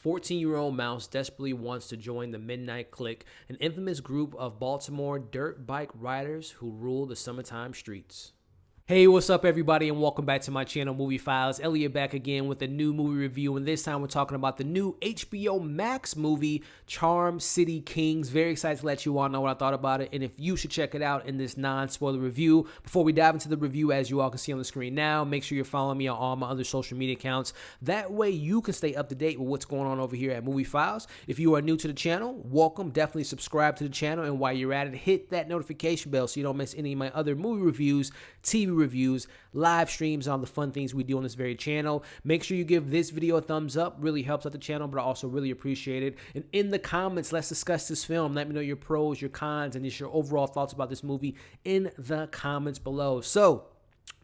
14-year-old Mouse desperately wants to join the Midnight Clique, an infamous group of Baltimore dirt bike riders who rule the summertime streets. Hey, what's up everybody, and welcome back to my channel, Movie Files. Elliot back again with a new movie review, and this time we're talking about the new HBO Max movie, Charm City Kings. Very excited to let you all know what I thought about it, and if you should check it out in this non-spoiler review. Before we dive into the review, as you all can see on the screen now, make sure you're following me on all my other social media accounts. That way you can stay up to date with what's going on over here at Movie Files. If you are new to the channel, welcome. Definitely subscribe to the channel, and while you're at it, hit that notification bell so you don't miss any of my other movie reviews, TV reviews, live streams, on the fun things we do on this very channel. Make sure you give this video a thumbs up. Really helps out the channel, but I also really appreciate it. And in the comments, let's discuss this film. Let me know your pros, your cons, and just your overall thoughts about this movie in the comments below. So,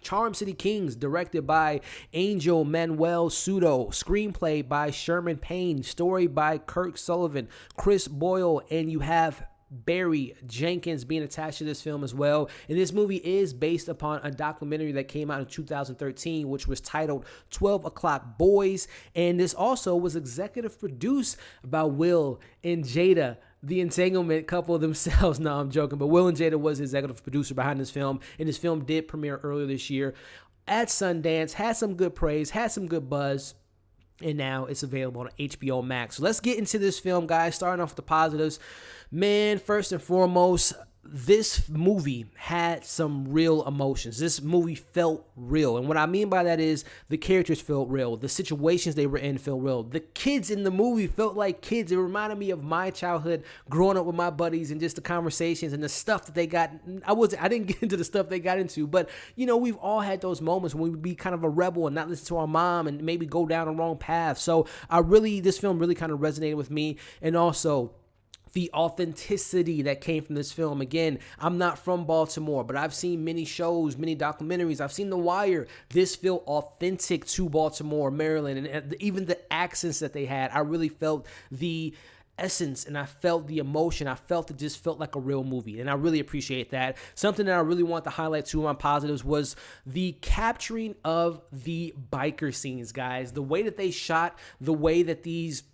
Charm City Kings, directed by Angel Manuel Soto, screenplay by Sherman Payne, story by Kirk Sullivan, Chris Boyle, and you have Barry Jenkins being attached to this film as well. And this movie is based upon a documentary that came out in 2013, which was titled 12 O'Clock Boys. And this also was executive produced by Will and Jada, the entanglement couple themselves. No, I'm joking, but Will and Jada was the executive producer behind this film. And this film did premiere earlier this year at Sundance, had some good praise, had some good buzz, and now it's available on HBO Max. So let's get into this film, guys, starting off with the positives. Man, first and foremost, this movie had some real emotions. This movie felt real. And what I mean by that is the characters felt real. The situations they were in felt real. The kids in the movie felt like kids. It reminded me of my childhood growing up with my buddies and just the conversations and the stuff that they got. I didn't get into the stuff they got into, but you know, we've all had those moments when we would be kind of a rebel and not listen to our mom and maybe go down the wrong path. So this film really kind of resonated with me. And also, the authenticity that came from this film. Again, I'm not from Baltimore, but I've seen many shows, many documentaries. I've seen The Wire. This felt authentic to Baltimore, Maryland, and even the accents that they had. I really felt the essence, and I felt the emotion. I felt it just felt like a real movie, and I really appreciate that. Something that I really want to highlight too, my positives, was the capturing of the biker scenes, guys. The way that they shot, the way that these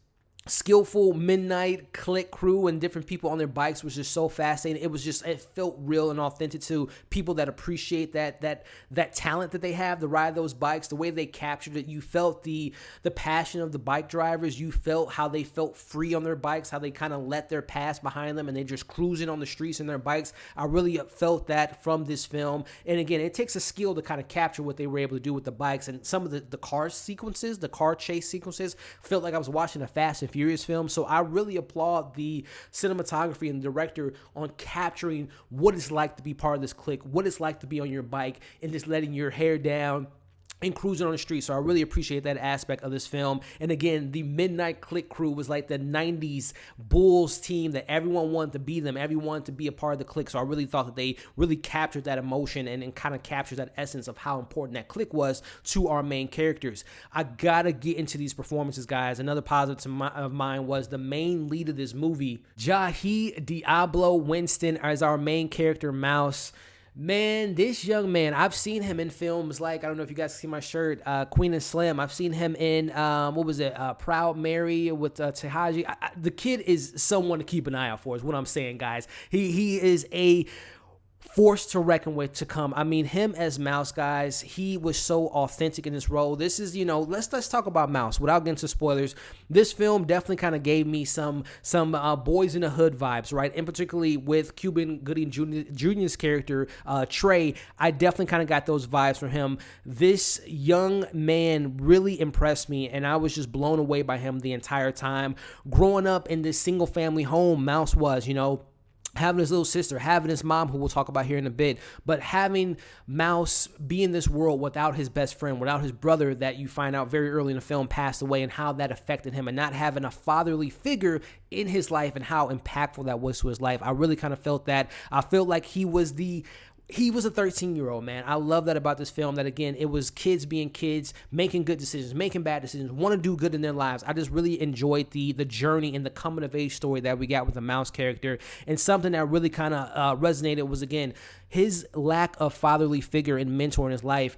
skillful Midnight Clique crew and different people on their bikes was just so fascinating. It felt real and authentic to people that appreciate that talent that they have to ride those bikes. The way they captured it, you felt the passion of the bike drivers. You felt how they felt free on their bikes, how they kind of let their past behind them and they just cruising on the streets in their bikes. I really felt that from this film. And again, it takes a skill to kind of capture what they were able to do with the bikes, and some of the car sequences, the car chase sequences, felt like I was watching a Fast and Furious film. So I really applaud the cinematography and the director on capturing what it's like to be part of this clique, what it's like to be on your bike and just letting your hair down and cruising on the street. So I really appreciate that aspect of this film. And again, the Midnight Clique crew was like the 90s Bulls team that everyone wanted to be them. Everyone wanted to be a part of the clique. So I really thought that they really captured that emotion and kind of captured that essence of how important that clique was to our main characters. I gotta get into these performances, guys. Another positive of mine was the main lead of this movie, Jahi Diablo Winston, as our main character, Mouse. Man, this young man, I've seen him in films like, I don't know if you guys see my shirt, Queen and Slim. I've seen him in, Proud Mary with Tahaji. The kid is someone to keep an eye out for, is what I'm saying, guys. He is a force to reckon with to come. I mean, him as Mouse, guys, he was so authentic in this role. This is, you know, let's talk about Mouse without getting into spoilers. This film definitely kind of gave me some Boys in the Hood vibes, right? And particularly with Cuban Gooding Jr.'s character, Trey, I definitely kind of got those vibes from him. This young man really impressed me, and I was just blown away by him the entire time. Growing up in this single family home, Mouse was, you know, having his little sister, having his mom, who we'll talk about here in a bit, but having Mouse be in this world without his best friend, without his brother that you find out very early in the film passed away, and how that affected him, and not having a fatherly figure in his life and how impactful that was to his life. I really kind of felt that. I felt like he was a 13-year-old, man. I love that about this film, that again, it was kids being kids, making good decisions, making bad decisions, want to do good in their lives. I just really enjoyed the journey and the coming of age story that we got with the Mouse character. And something that really kind of resonated was, again, his lack of fatherly figure and mentor in his life.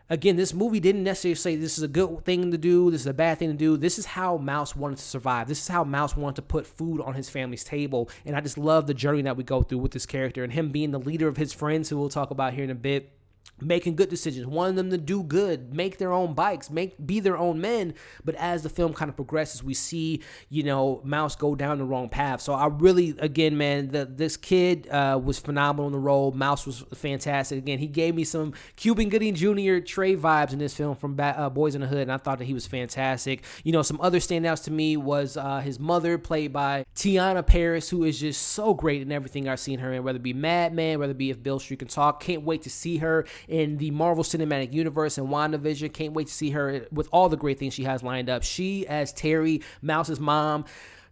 Again, this movie didn't necessarily say this is a good thing to do, this is a bad thing to do. This is how Mouse wanted to survive. This is how Mouse wanted to put food on his family's table. And I just love the journey that we go through with this character and him being the leader of his friends, who we'll talk about here in a bit. Making good decisions, wanting them to do good, make their own bikes, be their own men. But as the film kind of progresses, we see, Mouse go down the wrong path. So I really, again, man, this kid was phenomenal in the role. Mouse was fantastic. Again, he gave me some Cuban Gooding Jr. Trey vibes in this film from Boys in the Hood, and I thought that he was fantastic. Some other standouts to me was his mother, played by Tiana Paris, who is just so great in everything I've seen her in, whether it be Mad Men, whether it be If Beale Street Can Talk. Can't wait to see her in the Marvel Cinematic Universe and WandaVision. Can't wait to see her with all the great things she has lined up. She as Terry, Mouse's mom.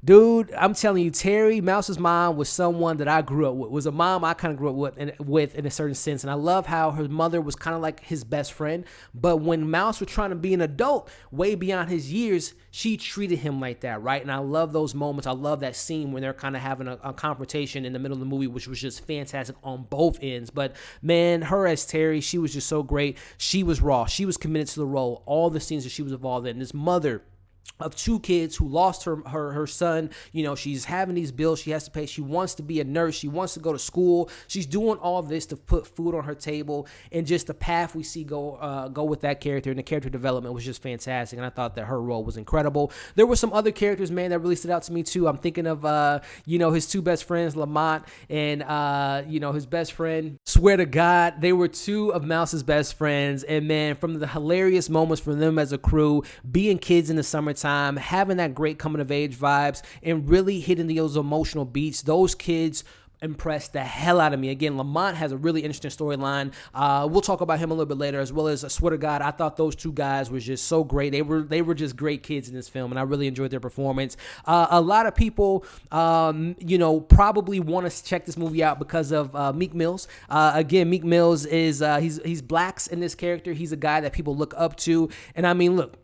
Dude, I'm telling you, Terry, Mouse's mom, was someone that I grew up with. Was a mom I kind of grew up with in a certain sense. And I love how her mother was kind of like his best friend. But when Mouse was trying to be an adult, way beyond his years, she treated him like that, right? And I love those moments. I love that scene when they're kind of having a confrontation in the middle of the movie, which was just fantastic on both ends. But man, her as Terry, she was just so great. She was raw. She was committed to the role. All the scenes that she was involved in. This mother of two kids who lost her son. She's having these bills she has to pay. She wants to be a nurse. She wants to go to school. She's doing all this to put food on her table, and just the path we see go with that character, and the character development was just fantastic. And I thought that her role was incredible. There were some other characters, man, that really stood out to me too. I'm thinking of his two best friends, Lamont and his best friend. Swear to God, they were two of Mouse's best friends, and man, from the hilarious moments from them as a crew, being kids in the summertime, having that great coming of age vibes, and really hitting those emotional beats. Those kids impressed the hell out of me. Again, Lamont has a really interesting storyline. We'll talk about him a little bit later, as well as, I swear to God, I thought those two guys were just so great. They were just great kids in this film, and I really enjoyed their performance. A lot of people, probably want to check this movie out because of Meek Mills. Again, Meek Mills is he's Blax in this character. He's a guy that people look up to, and I mean, look.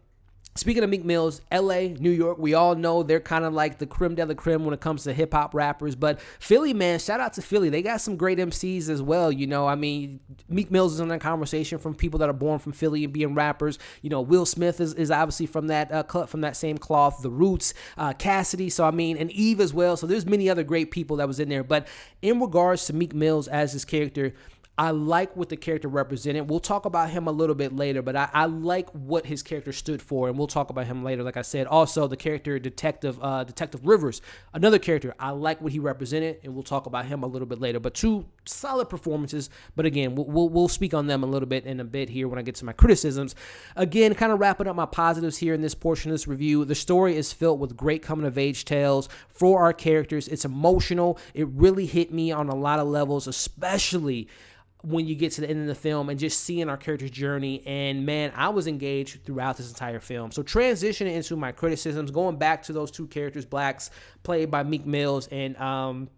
Speaking of Meek Mills, LA, New York, we all know they're kind of like the creme de la creme when it comes to hip hop rappers. But Philly, man, shout out to Philly. They got some great MCs as well. Meek Mills is in that conversation from people that are born from Philly and being rappers. Will Smith is obviously from that from that same cloth. The Roots, Cassidy. So and Eve as well. So there's many other great people that was in there. But in regards to Meek Mills as his character, I like what the character represented. We'll talk about him a little bit later, but I like what his character stood for, and we'll talk about him later, like I said. Also, the character Detective Rivers, another character. I like what he represented, and we'll talk about him a little bit later. But two solid performances, but again, we'll speak on them a little bit in a bit here when I get to my criticisms. Again, kind of wrapping up my positives here in this portion of this review. The story is filled with great coming-of-age tales for our characters. It's emotional. It really hit me on a lot of levels, especially when you get to the end of the film and just seeing our character's journey. And man, I was engaged throughout this entire film. So transitioning into my criticisms, going back to those two characters, Blax, played by Meek Mills, and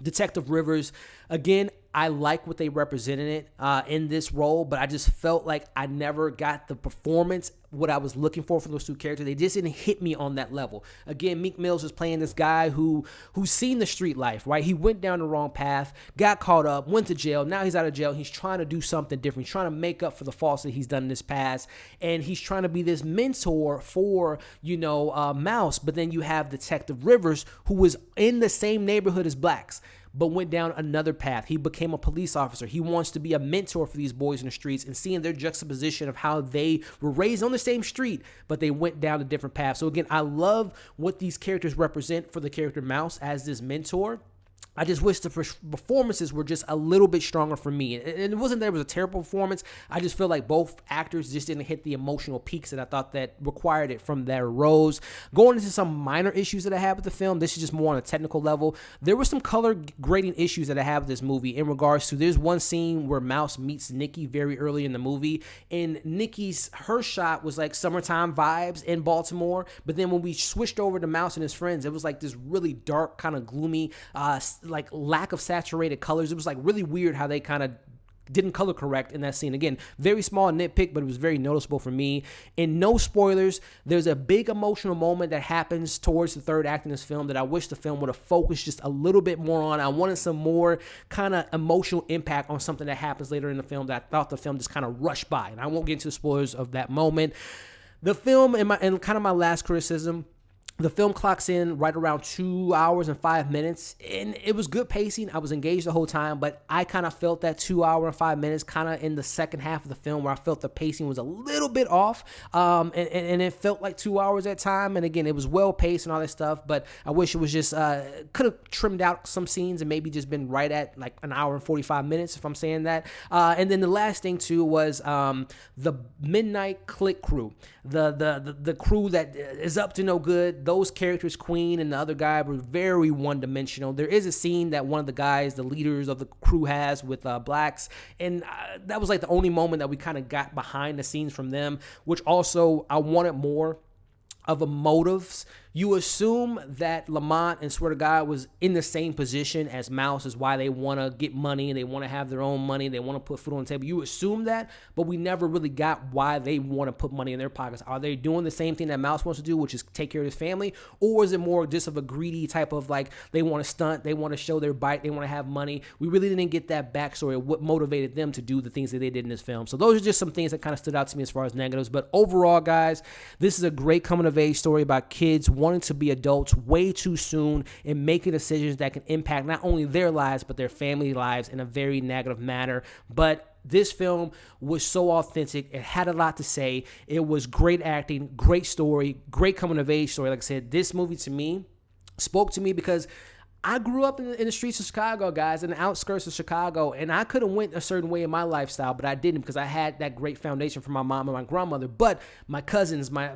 Detective Rivers. Again, I like what they represented in this role, but I just felt like I never got the performance, what I was looking for those two characters. They just didn't hit me on that level. Again, Meek Mills is playing this guy who's seen the street life, right? He went down the wrong path, got caught up, went to jail. Now he's out of jail. He's trying to do something different. He's trying to make up for the faults that he's done in his past, and he's trying to be this mentor for, Mouse. But then you have Detective Rivers, who was in the same neighborhood as Blax, but went down another path. He became a police officer. He wants to be a mentor for these boys in the streets, and seeing their juxtaposition of how they were raised on the same street, but they went down a different path. So again, I love what these characters represent for the character Mouse as this mentor. I just wish the performances were just a little bit stronger for me. And it wasn't that it was a terrible performance. I just feel like both actors just didn't hit the emotional peaks that I thought that required it from their roles. Going into some minor issues that I have with the film, this is just more on a technical level. There were some color grading issues that I have with this movie in regards to, there's one scene where Mouse meets Nikki very early in the movie, and her shot was like summertime vibes in Baltimore. But then when we switched over to Mouse and his friends, it was like this really dark, kind of gloomy, like lack of saturated colors. It was like really weird how they kind of didn't color correct in that scene. Again, very small nitpick, but it was very noticeable for me. And no spoilers, there's a big emotional moment that happens towards the third act in this film that I wish the film would have focused just a little bit more on. I wanted some more kind of emotional impact on something that happens later in the film that I thought the film just kind of rushed by. And I won't get into the spoilers of that moment. The film, and kind of my last criticism, the film clocks in right around 2 hours and 5 minutes, and it was good pacing. I was engaged the whole time, but I kind of felt that 2 hour and 5 minutes kind of in the second half of the film where I felt the pacing was a little bit off, and it felt like 2 hours at time. And again, it was well paced and all that stuff, but I wish it was just could have trimmed out some scenes and maybe just been right at like an hour and 45 minutes, if I'm saying that. And then the last thing too was the Midnight Clique crew, the crew that is up to no good. Those characters, Queen and the other guy, were very one-dimensional. There is a scene that one of the guys, the leaders of the crew, has with Blax, and that was like the only moment that we kind of got behind the scenes from them, which also I wanted more of a motives. You assume that Lamont and Swear to God was in the same position as Mouse, is why they want to get money and they want to have their own money. They want to put food on the table. You assume that, but we never really got why they want to put money in their pockets. Are they doing the same thing that Mouse wants to do, which is take care of his family? Or is it more just of a greedy type of like, they want to stunt, they want to show their bite, they want to have money? We really didn't get that backstory of what motivated them to do the things that they did in this film. So those are just some things that kind of stood out to me as far as negatives. But overall, guys, this is a great coming of age story about kids wanting to be adults way too soon and making decisions that can impact not only their lives, but their family lives in a very negative manner. But this film was so authentic. It had a lot to say. It was great acting, great story, great coming of age story. Like I said, this movie to me spoke to me because I grew up in the streets of Chicago, guys, in the outskirts of Chicago, and I could have went a certain way in my lifestyle, but I didn't because I had that great foundation from my mom and my grandmother. But my cousins, my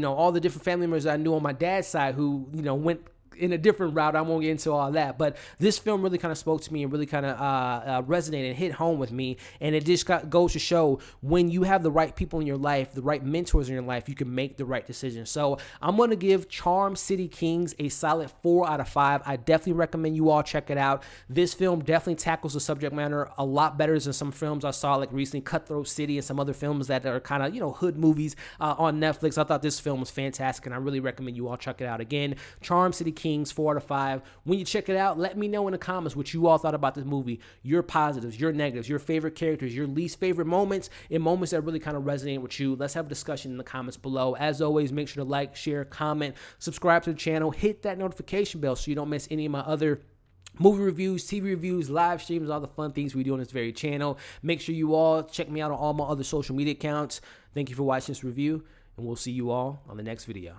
all the different family members I knew on my dad's side who, went in a different route. I won't get into all that, but this film really kind of spoke to me and really kind of resonated and hit home with me. And it just goes to show when you have the right people in your life, the right mentors in your life, you can make the right decision. So I'm going to give Charm City Kings a solid 4 out of 5. I definitely recommend you all check it out. This film definitely tackles the subject matter a lot better than some films I saw like recently, Cutthroat City and some other films that are kind of, hood movies on Netflix. I thought this film was fantastic, and I really recommend you all check it out. Again, Charm City Kings, 4 out of 5. When you check it out, let me know in the comments what you all thought about this movie, your positives, your negatives, your favorite characters, your least favorite moments, and moments that really kind of resonate with you. Let's have a discussion in the comments below. As always, make sure to like, share, comment, subscribe to the channel, hit that notification bell so you don't miss any of my other movie reviews, TV reviews, live streams, all the fun things we do on this very channel. Make sure you all check me out on all my other social media accounts. Thank you for watching this review, and we'll see you all on the next video.